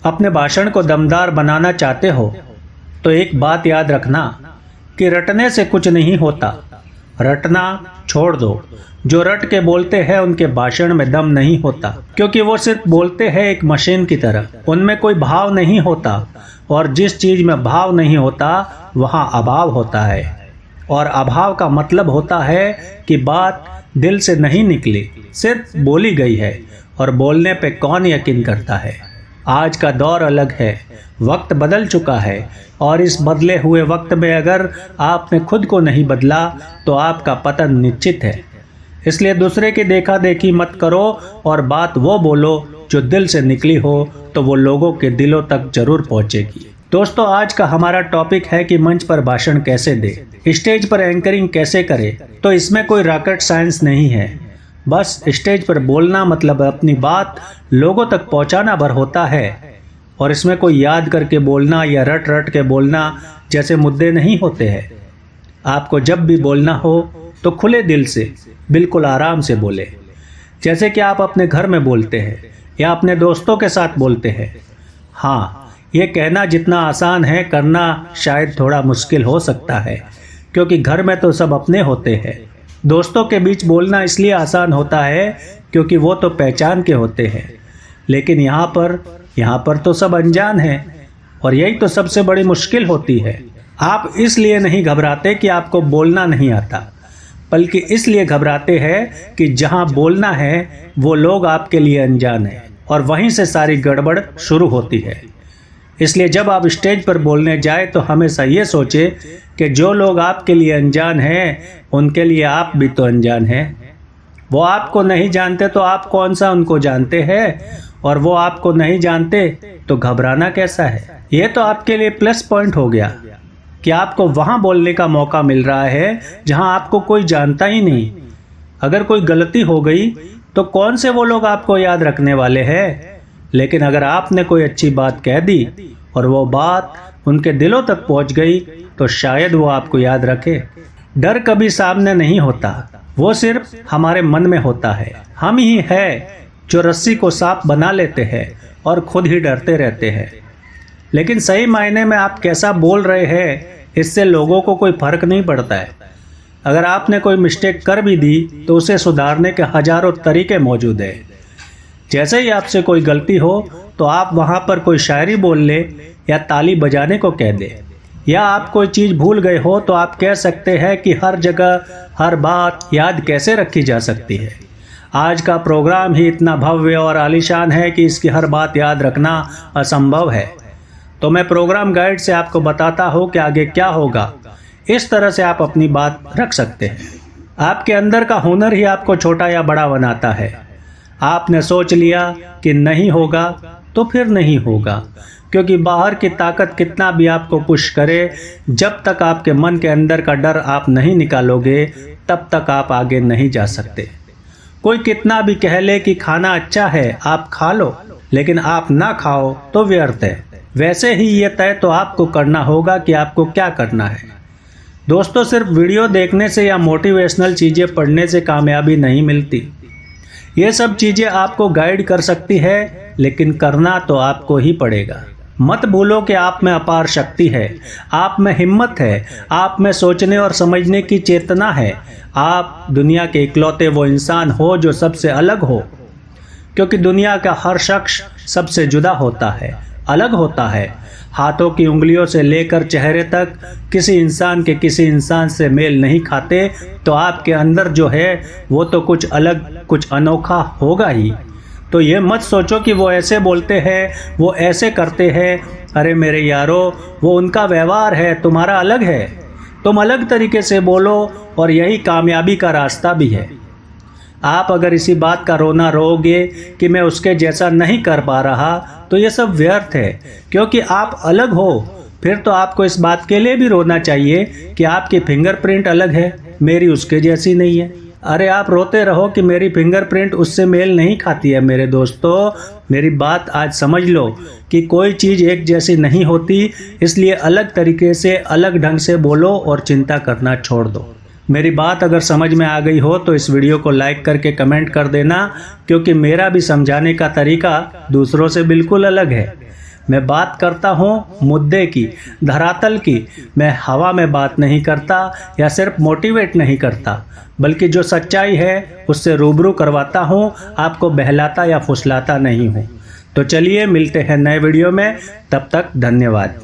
अपने भाषण को दमदार बनाना चाहते हो तो एक बात याद रखना कि रटने से कुछ नहीं होता। रटना छोड़ दो। जो रट के बोलते हैं उनके भाषण में दम नहीं होता, क्योंकि वो सिर्फ बोलते हैं एक मशीन की तरह। उनमें कोई भाव नहीं होता, और जिस चीज में भाव नहीं होता वहाँ अभाव होता है। और अभाव का मतलब होता है कि बात दिल से नहीं निकली, सिर्फ बोली गई है, और बोलने पे कौन यकीन करता है। आज का दौर अलग है, वक्त बदल चुका है, और इस बदले हुए वक्त में अगर आपने खुद को नहीं बदला तो आपका पतन निश्चित है। इसलिए दूसरे की देखा देखी मत करो, और बात वो बोलो जो दिल से निकली हो, तो वो लोगों के दिलों तक जरूर पहुंचेगी। दोस्तों, आज का हमारा टॉपिक है कि मंच पर भाषण कैसे दे, स्टेज पर एंकरिंग कैसे करे। तो इसमें कोई रॉकेट साइंस नहीं है, बस स्टेज पर बोलना मतलब अपनी बात लोगों तक पहुंचाना भर होता है। और इसमें कोई याद करके बोलना या रट रट के बोलना जैसे मुद्दे नहीं होते हैं। आपको जब भी बोलना हो तो खुले दिल से, बिल्कुल आराम से बोले, जैसे कि आप अपने घर में बोलते हैं या अपने दोस्तों के साथ बोलते हैं। हाँ, ये कहना जितना आसान है, करना शायद थोड़ा मुश्किल हो सकता है, क्योंकि घर में तो सब अपने होते हैं। दोस्तों के बीच बोलना इसलिए आसान होता है क्योंकि वो तो पहचान के होते हैं, लेकिन यहाँ पर तो सब अनजान हैं, और यही तो सबसे बड़ी मुश्किल होती है। आप इसलिए नहीं घबराते कि आपको बोलना नहीं आता, बल्कि इसलिए घबराते हैं कि जहाँ बोलना है वो लोग आपके लिए अनजान हैं, और वहीं से सारी गड़बड़ शुरू होती है। इसलिए जब आप स्टेज पर बोलने जाए तो हमेशा ये सोचे कि जो लोग आपके लिए अनजान हैं उनके लिए आप भी तो अनजान हैं। वो आपको नहीं जानते तो आप कौन सा उनको जानते हैं, और वो आपको नहीं जानते तो घबराना कैसा है। ये तो आपके लिए प्लस पॉइंट हो गया कि आपको वहाँ बोलने का मौका मिल रहा है जहाँ आपको कोई जानता ही नहीं। अगर कोई गलती हो गई तो कौन से वो लोग आपको याद रखने वाले हैं। लेकिन अगर आपने कोई अच्छी बात कह दी और वो बात उनके दिलों तक पहुंच गई तो शायद वो आपको याद रखे। डर कभी सामने नहीं होता, वो सिर्फ हमारे मन में होता है। हम ही है जो रस्सी को सांप बना लेते हैं और खुद ही डरते रहते हैं। लेकिन सही मायने में आप कैसा बोल रहे हैं इससे लोगों को कोई फर्क नहीं पड़ता है। अगर आपने कोई मिस्टेक कर भी दी तो उसे सुधारने के हजारों तरीके मौजूद हैं। जैसे ही आपसे कोई गलती हो तो आप वहाँ पर कोई शायरी बोल ले या ताली बजाने को कह दे, या आप कोई चीज़ भूल गए हो तो आप कह सकते हैं कि हर जगह हर बात याद कैसे रखी जा सकती है। आज का प्रोग्राम ही इतना भव्य और आलीशान है कि इसकी हर बात याद रखना असंभव है। तो मैं प्रोग्राम गाइड से आपको बताता हूँ कि आगे क्या होगा। इस तरह से आप अपनी बात रख सकते हैं। आपके अंदर का हुनर ही आपको छोटा या बड़ा बनाता है। आपने सोच लिया कि नहीं होगा तो फिर नहीं होगा, क्योंकि बाहर की ताकत कितना भी आपको पुश करे, जब तक आपके मन के अंदर का डर आप नहीं निकालोगे तब तक आप आगे नहीं जा सकते। कोई कितना भी कह ले कि खाना अच्छा है, आप खा लो, लेकिन आप ना खाओ तो व्यर्थ है। वैसे ही ये तय तो आपको करना होगा कि आपको क्या करना है। दोस्तों, सिर्फ वीडियो देखने से या मोटिवेशनल चीज़ें पढ़ने से कामयाबी नहीं मिलती। ये सब चीज़ें आपको गाइड कर सकती है, लेकिन करना तो आपको ही पड़ेगा। मत भूलो कि आप में अपार शक्ति है, आप में हिम्मत है, आप में सोचने और समझने की चेतना है। आप दुनिया के इकलौते वो इंसान हो जो सबसे अलग हो, क्योंकि दुनिया का हर शख्स सबसे जुदा होता है, अलग होता है। हाथों की उंगलियों से लेकर चेहरे तक किसी इंसान के किसी इंसान से मेल नहीं खाते, तो आपके अंदर जो है वो तो कुछ अलग, कुछ अनोखा होगा ही। तो ये मत सोचो कि वो ऐसे बोलते हैं, वो ऐसे करते हैं। अरे मेरे यारो, वो उनका व्यवहार है, तुम्हारा अलग है। तुम अलग तरीके से बोलो, और यही कामयाबी का रास्ता भी है। आप अगर इसी बात का रोना रोओगे कि मैं उसके जैसा नहीं कर पा रहा, तो ये सब व्यर्थ है, क्योंकि आप अलग हो। फिर तो आपको इस बात के लिए भी रोना चाहिए कि आपकी फिंगरप्रिंट अलग है, मेरी उसके जैसी नहीं है। अरे आप रोते रहो कि मेरी फिंगरप्रिंट उससे मेल नहीं खाती है। मेरे दोस्तों, मेरी बात आज समझ लो कि कोई चीज़ एक जैसी नहीं होती, इसलिए अलग तरीके से, अलग ढंग से बोलो और चिंता करना छोड़ दो। मेरी बात अगर समझ में आ गई हो तो इस वीडियो को लाइक करके कमेंट कर देना, क्योंकि मेरा भी समझाने का तरीका दूसरों से बिल्कुल अलग है। मैं बात करता हूँ मुद्दे की, धरातल की। मैं हवा में बात नहीं करता या सिर्फ मोटिवेट नहीं करता, बल्कि जो सच्चाई है उससे रूबरू करवाता हूँ, आपको बहलाता या फुसलाता नहीं हूँ। तो चलिए मिलते हैं नए वीडियो में, तब तक धन्यवाद।